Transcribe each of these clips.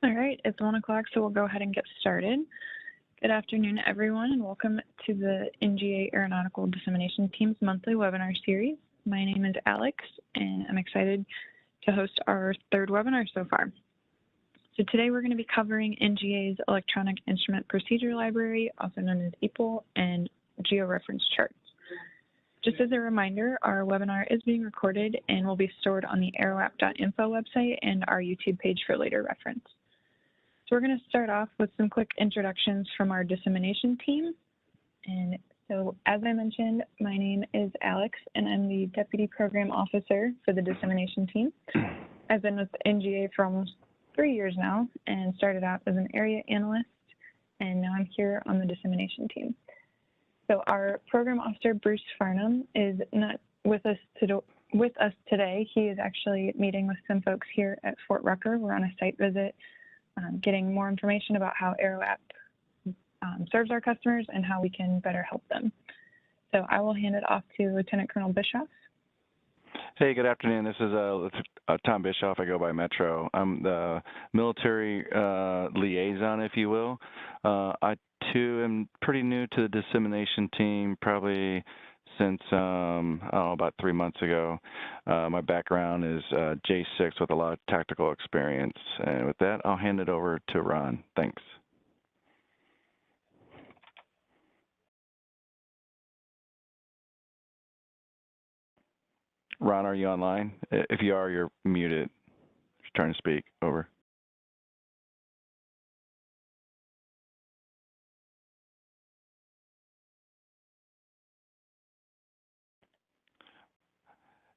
All right, it's 1 o'clock, so we'll go ahead and get started. Good afternoon, everyone, and welcome to the NGA Aeronautical Dissemination Team's monthly webinar series. My name is Alex, and I'm excited to host our third webinar so far. So today we're going to be covering NGA's Electronic Instrument Procedure Library, also known as EPL, and georeference charts. Just as a reminder, our webinar is being recorded and will be stored on the aeroapp.info website and our YouTube page for later reference. So we're going to start off with some quick introductions from our dissemination team. And so as I mentioned, my name is Alex, and I'm the Deputy Program Officer for the dissemination team. I've been with NGA for almost 3 years now and started out as an area analyst, and now I'm here on the dissemination team. So our program officer, Bruce Farnham, is not with us today. He is actually meeting with some folks here at Fort Rucker. We're on a site visit, getting more information about how Aero app serves our customers and how we can better help them. So I will hand it off to Lieutenant Colonel Bischoff. Hey, good afternoon. This is Tom Bischoff. I go by Metro. I'm the military liaison, if you will. I, too, am pretty new to the dissemination team, probably since, about 3 months ago. My background is J6 with a lot of tactical experience. And with that, I'll hand it over to Ron. Thanks. Ron, are you online? If you are, you're muted. Just trying to speak. Over.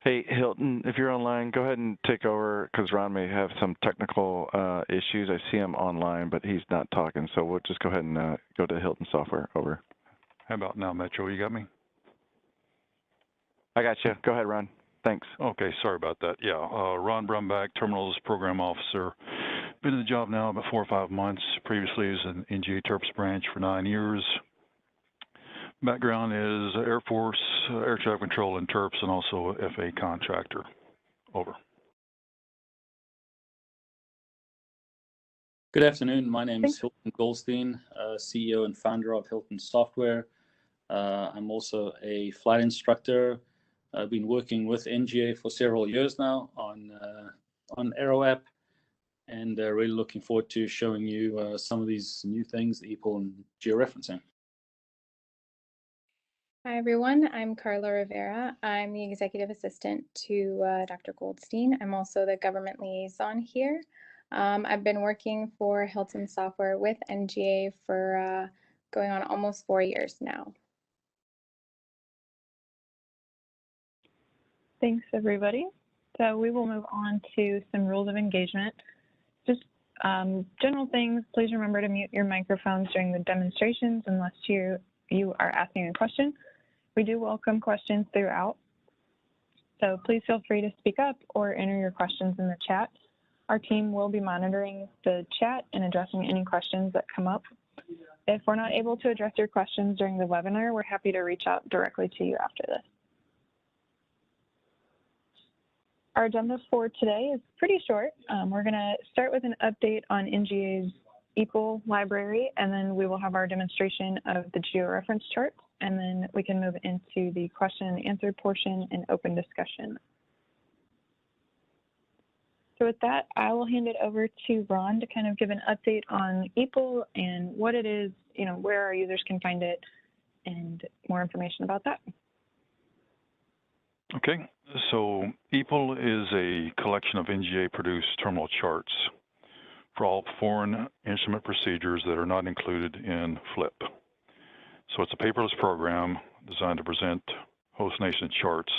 Hey, Hilton, if you're online, go ahead and take over because Ron may have some technical issues. I see him online, but he's not talking. So we'll just go ahead and go to Hilton software. Over. How about now, Metro? You got me? I got you. Go ahead, Ron. Thanks. Okay, sorry about that. Yeah, Ron Brumback, Terminals Program Officer. Been in the job now about 4 or 5 months. Previously was in NGA Terps branch for 9 years. Background is Air Force, Air Traffic Control and Terps, and also a FA contractor. Over. Good afternoon. My name is Hilton Goldstein, CEO and founder of Hilton Software. I'm also a flight instructor. I've been working with NGA for several years now on Aero app, and really looking forward to showing you some of these new things, the EPL and georeferencing. Hi, everyone. I'm Carla Rivera. I'm the executive assistant to Dr. Goldstein. I'm also the government liaison here. I've been working for Hilton Software with NGA for going on almost 4 years now. Thanks, everybody. So we will move on to some rules of engagement. Just general things, please remember to mute your microphones during the demonstrations unless you are asking a question. We do welcome questions throughout. So please feel free to speak up or enter your questions in the chat. Our team will be monitoring the chat and addressing any questions that come up. If we're not able to address your questions during the webinar, we're happy to reach out directly to you after this. Our agenda for today is pretty short. We're going to start with an update on NGA's EPL library, and then we will have our demonstration of the georeference charts, and then we can move into the question and answer portion and open discussion. So with that, I will hand it over to Ron to kind of give an update on EPL and what it is, where our users can find it, and more information about that. Okay, so EPL is a collection of NGA-produced terminal charts for all foreign instrument procedures that are not included in FLIP. So it's a paperless program designed to present host nation charts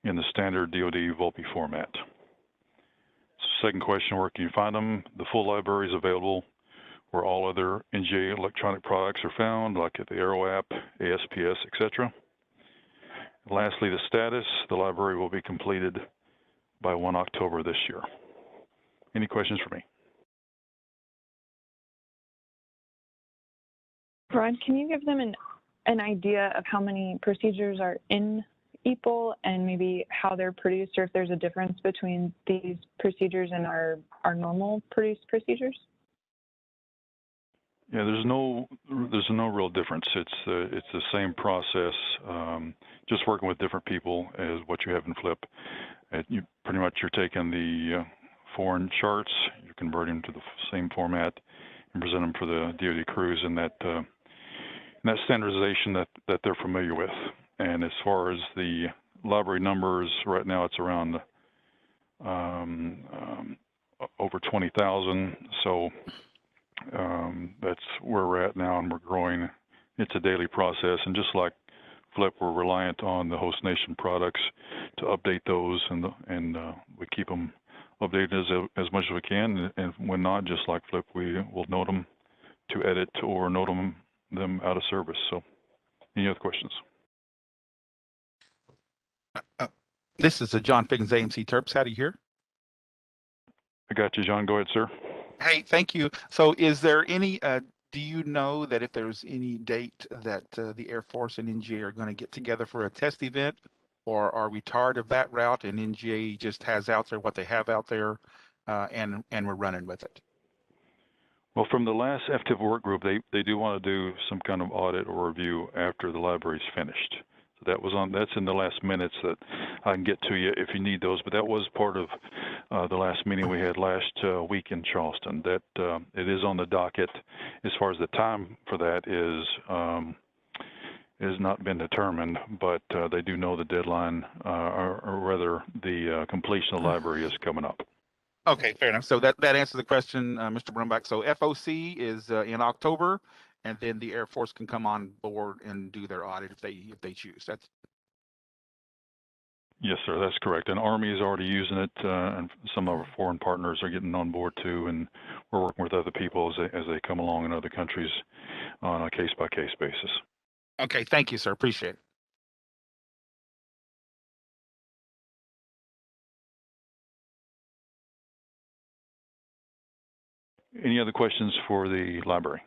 in the standard DoD VOLPE format. So second question, where can you find them? The full library is available where all other NGA electronic products are found, like at the Aero app, ASPS, etc. Lastly, the status. The library will be completed by 1 October this year. Any questions for me? Ron, can you give them an idea of how many procedures are in EPL and maybe how they're produced, or if there's a difference between these procedures and our normal produced procedures? Yeah, there's no real difference. It's the same process, just working with different people as what you have in FLIP. You pretty much you're taking the foreign charts, you're converting them to the same format, and present them for the DoD crews in that standardization that they're familiar with. And as far as the library numbers, right now it's around over 20,000. So that's where we're at now, and we're growing. It's a daily process, and just like FLIP, we're reliant on the host nation products to update those, and we keep them updated as much as we can. And when not, just like FLIP, we will note them to edit or note them out of service. So, any other questions? This is John Figgins, AMC Terps. Howdy here. I got you, John. Go ahead, sir. Hey, thank you. So is there any, do you know that if there's any date that the Air Force and NGA are going to get together for a test event, or are we tired of that route and NGA just has out there what they have out there and we're running with it? Well, from the last FTIP work group, they do want to do some kind of audit or review after the library's finished. So that's in the last minutes that I can get to you if you need those. But that was part of the last meeting we had last week in Charleston. That it is on the docket. As far as the time for that has not been determined, but they do know the deadline, or rather the completion of the library is coming up. Okay, fair enough. So that answers the question, Mr. Brumback. So FOC is in October, and then the Air Force can come on board and do their audit if they choose. That's. Yes, sir. That's correct. And Army is already using it, and some of our foreign partners are getting on board too. And we're working with other people as they come along in other countries on a case-by-case basis. Okay, thank you, sir. Appreciate it. Any other questions for the library?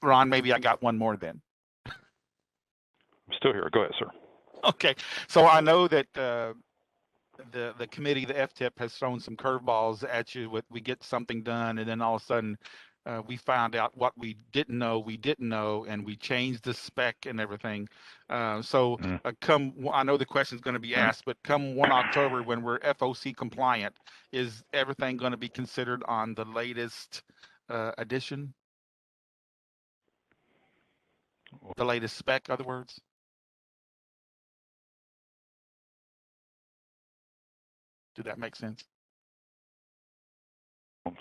Ron, maybe I got one more then. I'm still here. Go ahead, sir. Okay, so I know that the committee, the FTIP, has thrown some curveballs at you. We get something done, and then all of a sudden we found out what we didn't know, and we changed the spec and everything. I know the question is going to be asked, but come 1 October, when we're FOC compliant, is everything going to be considered on the latest edition? The latest spec, in other words? Did that make sense?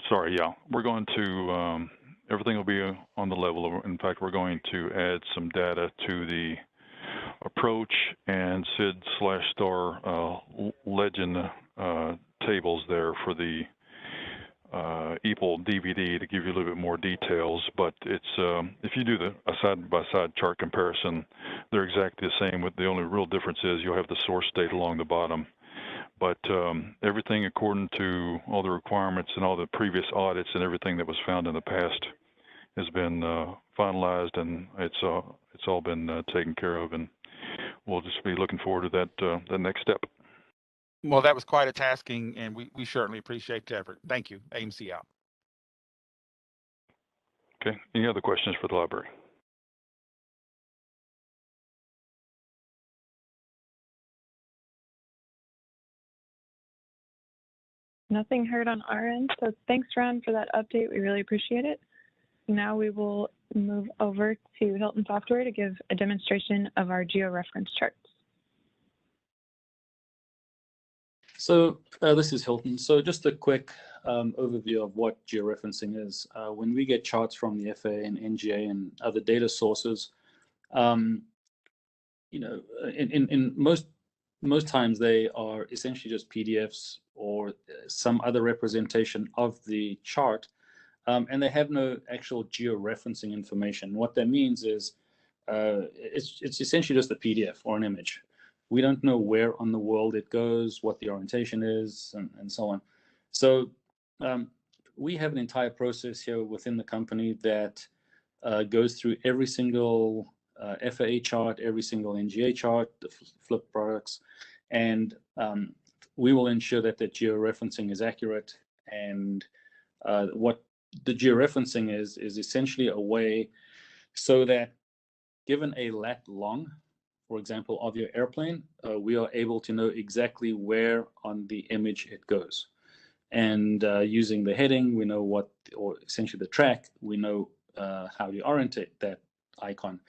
Sorry, yeah. We're going to, everything will be on the level. In fact, we're going to add some data to the approach and SID/STAR legend tables there for the EPL DVD to give you a little bit more details. But it's if you do a side-by-side chart comparison, they're exactly the same. With the only real difference is you'll have the source date along the bottom. But everything according to all the requirements and all the previous audits and everything that was found in the past has been finalized, and it's all been taken care of, and we'll just be looking forward to that next step. Well, that was quite a tasking, and we certainly appreciate the effort. Thank you. AMC out. Okay. Any other questions for the library? Nothing heard on our end, so thanks, Ron, for that update. We really appreciate it. Now we will move over to Hilton Software to give a demonstration of our georeference charts. So this is Hilton. So just a quick overview of what georeferencing is. When we get charts from the FAA and NGA and other data sources, in most times they are essentially just PDFs or some other representation of the chart, and they have no actual georeferencing information. What that means is it's essentially just a PDF or an image. We don't know where on the world it goes, what the orientation is, and so on. So we have an entire process here within the company that goes through every single FAA chart, every single NGA chart, the flip products, and we will ensure that the georeferencing is accurate. And what the georeferencing is essentially a way so that given a lat long, for example, of your airplane, we are able to know exactly where on the image it goes. And using the heading, we know what, or essentially the track, we know how to orientate that icon.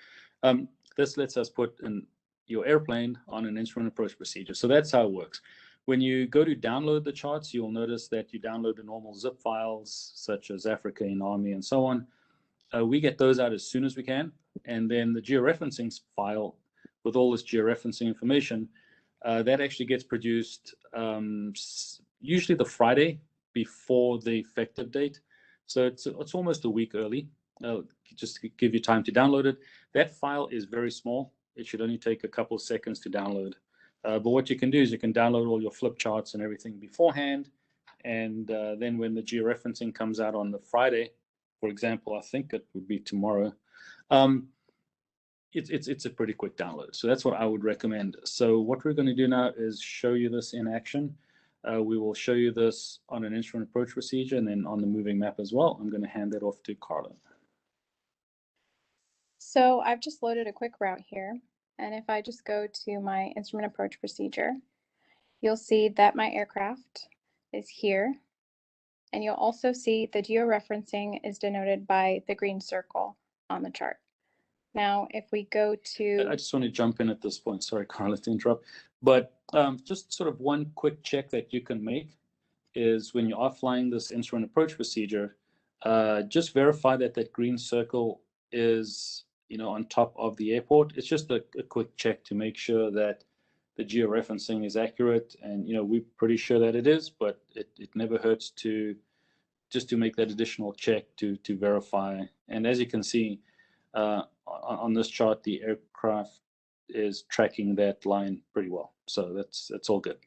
This lets us put your airplane on an instrument approach procedure. So that's how it works. When you go to download the charts, you'll notice that you download the normal zip files, such as Africa and Army and so on. We get those out as soon as we can. And then the georeferencing file with all this georeferencing information, that actually gets produced usually the Friday before the effective date. So it's almost a week early, just to give you time to download it. That file is very small. It should only take a couple of seconds to download. But what you can do is you can download all your flip charts and everything beforehand. And then when the georeferencing comes out on the Friday, for example, I think it would be tomorrow, it's a pretty quick download. So that's what I would recommend. So what we're going to do now is show you this in action. We will show you this on an instrument approach procedure and then on the moving map as well. I'm going to hand that off to Carla. So I've just loaded a quick route here. And if I just go to my instrument approach procedure, you'll see that my aircraft is here. And you'll also see the georeferencing is denoted by the green circle on the chart. Now, if we go to... I just want to jump in at this point. Sorry, Carla, to interrupt. But just sort of one quick check that you can make is when you are flying this instrument approach procedure, just verify that that green circle is, on top of the airport. It's just a quick check to make sure that the georeferencing is accurate. And, we're pretty sure that it is, but it never hurts to make that additional check to verify. And as you can see, on this chart, the aircraft is tracking that line pretty well. So that's all good.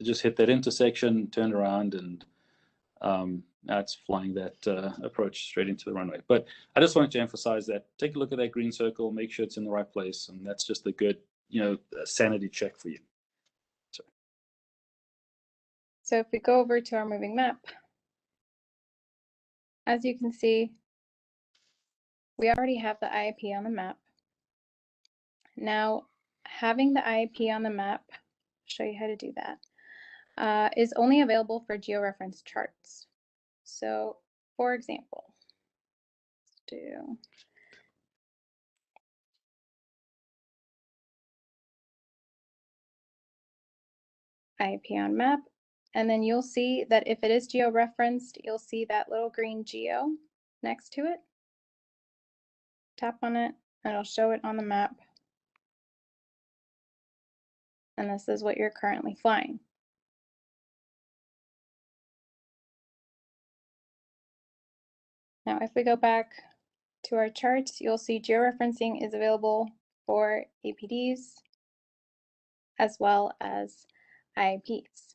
Just hit that intersection, turn around, and now it's flying that approach straight into the runway. But I just wanted to emphasize that. Take a look at that green circle, make sure it's in the right place, and that's just a good, sanity check for you. So if we go over to our moving map, as you can see, we already have the IIP on the map. Now, having the IIP on the map, I'll show you how to do that, is only available for georeference charts. So, for example, let's do IIP on map, and then you'll see that if it is georeferenced, you'll see that little green geo next to it. Tap on it, and it'll show it on the map. And this is what you're currently flying. Now, if we go back to our charts, you'll see georeferencing is available for APDs as well as IIPs.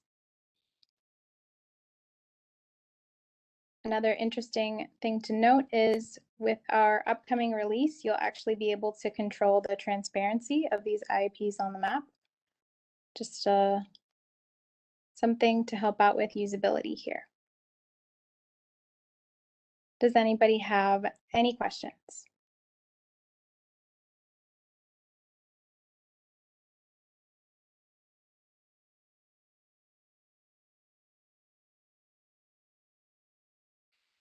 Another interesting thing to note is with our upcoming release, you'll actually be able to control the transparency of these IIPs on the map. Just something to help out with usability here. Does anybody have any questions?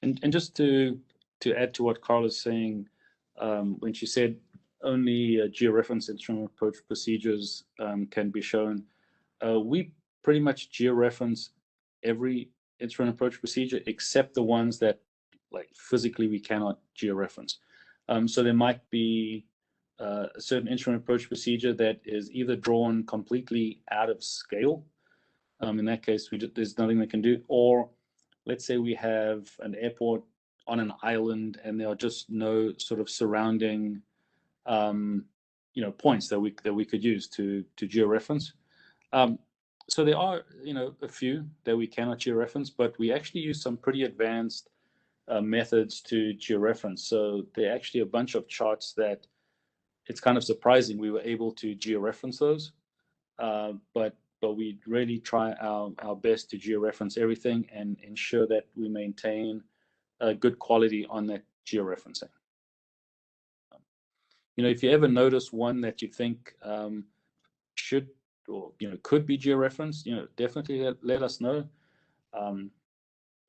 And just to add to what Carl is saying, when she said only georeference instrument approach procedures can be shown, we pretty much georeference every instrument approach procedure except the ones that physically we cannot georeference. So there might be a certain instrument approach procedure that is either drawn completely out of scale. In that case, there's nothing they can do. Or let's say we have an airport on an island and there are just no sort of surrounding points that we could use to georeference. So there are a few that we cannot georeference, but we actually use some pretty advanced methods to georeference. So there are actually a bunch of charts that it's kind of surprising we were able to georeference those, but we really try our best to georeference everything and ensure that we maintain a good quality on that georeferencing. If you ever notice one that you think should or could be georeferenced, definitely let us know.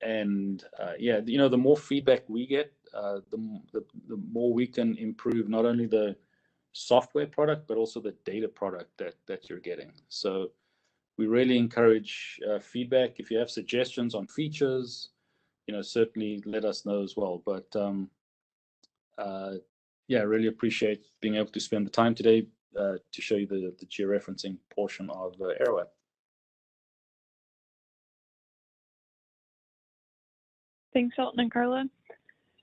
Yeah, the more feedback we get, the more we can improve not only the software product but also the data product that you're getting. So we really encourage feedback. If you have suggestions on features, certainly let us know as well. But yeah, I really appreciate being able to spend the time today to show you the georeferencing portion of the Aero app. Thanks, Elton and Carla.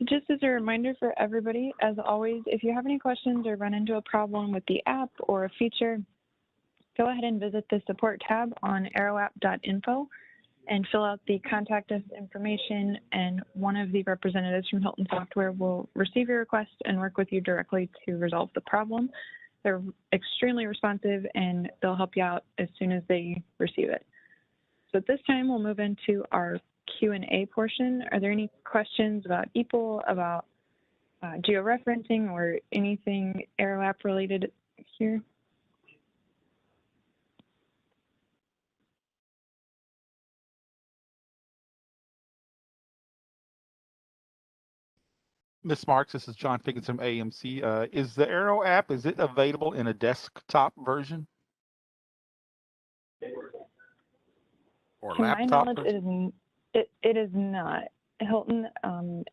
Just as a reminder for everybody, as always, if you have any questions or run into a problem with the app or a feature, go ahead and visit the support tab on aeroapp.info and fill out the contact us information, and one of the representatives from Hilton Software will receive your request and work with you directly to resolve the problem. They're extremely responsive and they'll help you out as soon as they receive it. So at this time, we'll move into our Q&A portion. Are there any questions about EPL, about georeferencing, or anything Aero app related here? Ms. Marks, this is John Pickens from AMC. Is the Aero app, is it available in a desktop version? Or to laptop my knowledge, version? it is not. Hilton,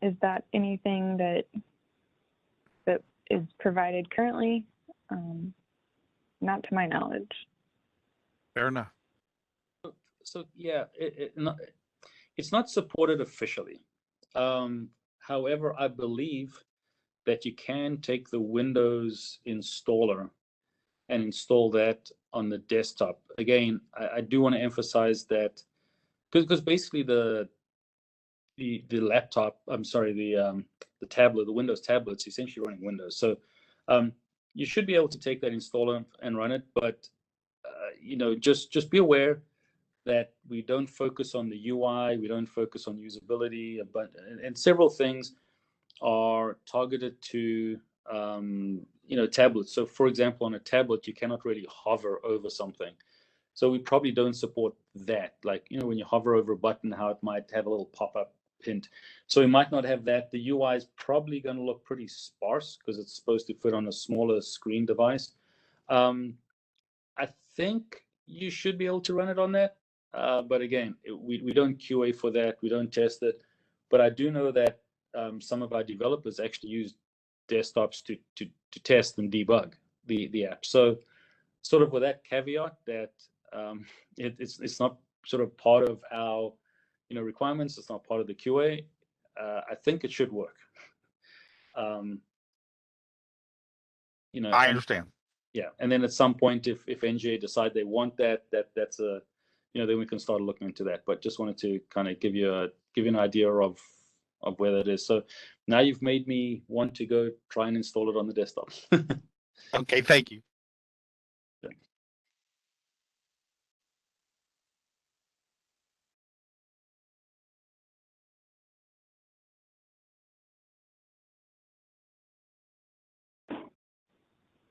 is that anything that is provided currently? Not to my knowledge. Fair enough. So yeah, it's not supported officially. However, I believe that you can take the Windows installer and install that on the desktop. Again, I do want to emphasize that because basically the laptop, I'm sorry, the tablet, the Windows tablet's essentially running Windows. So you should be able to take that installer and run it, but just be aware that we don't focus on the UI, we don't focus on usability, and several things are targeted to tablets. So for example, on a tablet, you cannot really hover over something. So we probably don't support that. Like, when you hover over a button, how it might have a little pop-up hint. So we might not have that. The UI is probably going to look pretty sparse because it's supposed to fit on a smaller screen device. I think you should be able to run it on that. But again, we don't QA for that. We don't test it. But I do know that some of our developers actually use desktops to test and debug the app. So sort of with that caveat that it's not sort of part of our requirements. It's not part of the QA. I think it should work. I understand. Yeah, and then at some point, if NGA decide they want that's a then we can start looking into that. But just wanted to kind of give you an idea of where that is. So now you've made me want to go try and install it on the desktop. Okay, thank you.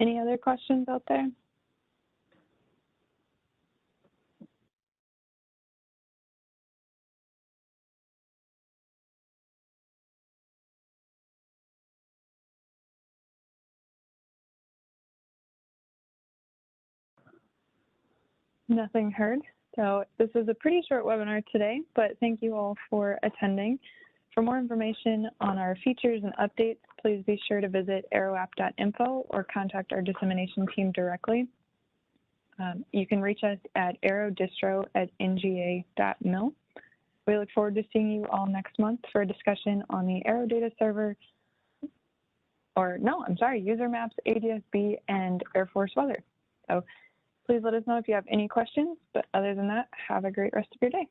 Any other questions out there? Nothing heard. So this is a pretty short webinar today, but thank you all for attending. For more information on our features and updates, please be sure to visit aeroapp.info or contact our dissemination team directly. You can reach us at aerodistro@nga.mil. We look forward to seeing you all next month for a discussion on the Aero data server, user maps, ADSB, and Air Force weather. So please let us know if you have any questions, but other than that, have a great rest of your day.